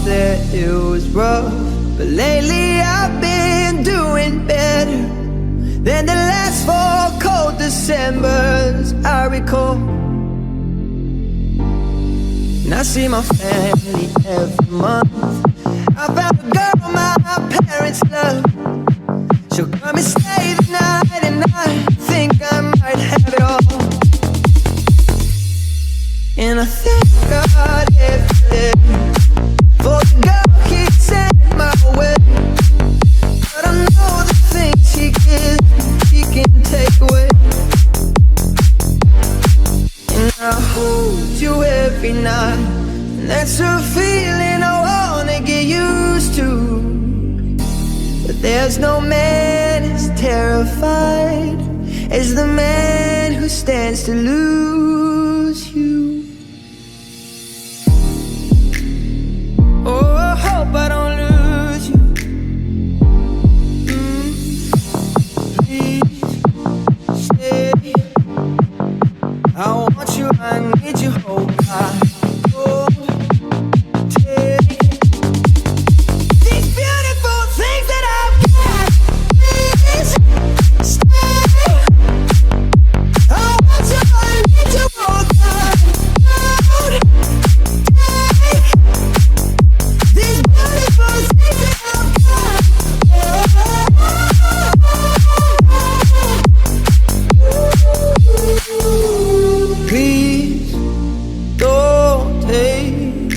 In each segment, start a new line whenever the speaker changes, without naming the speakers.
while that it was rough, but lately I've been doing better than the last 4 cold Decembers I recall. And I see my family every month. I found a girl my parents love. She'll come and stay the night, and I think I might have it all. And I thank God every day for the girl he sent my way. But I know the things he gives, he can take away. And I hold you every night, and that's a feeling I wanna get used to. But there's no man as terrified as the man who stands to lose you. Oh, I hope I don't lose you. Please stay. I want you, I need you, oh God. Oh, take these beautiful things that I've got. Please stay. I want you, I need you, oh God. Take these beautiful things that I've got. Please don't take.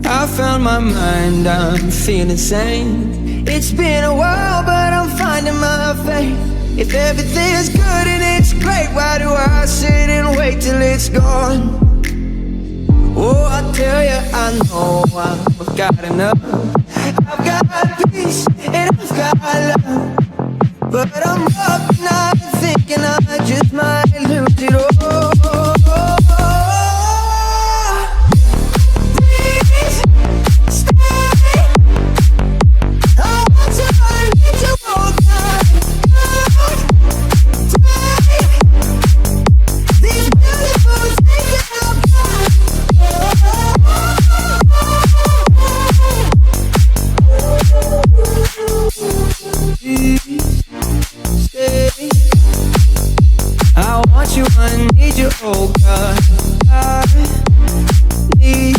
I found my mind, I'm feeling sane. It's been a while, but I'm finding my faith. If everything's good and it's great, why do I sit and wait till it's gone? Oh, I tell you, I know I've got enough. I've got peace and I've got love. But I'm up now thinking I just might lose it all. Please stay. I want you, I need you, oh God. Take these beautiful things that I've got. Please stay. I want you, I need you, oh God. I need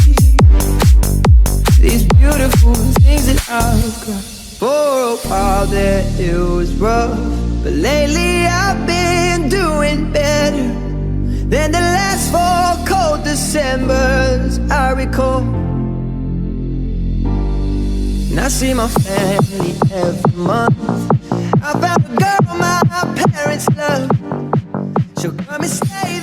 these beautiful things that I've got. For a while there it was rough, but lately I've been doing better than the last 4 cold Decembers I recall. And I see my family every month. I found a girl my parents love. She'll come and stay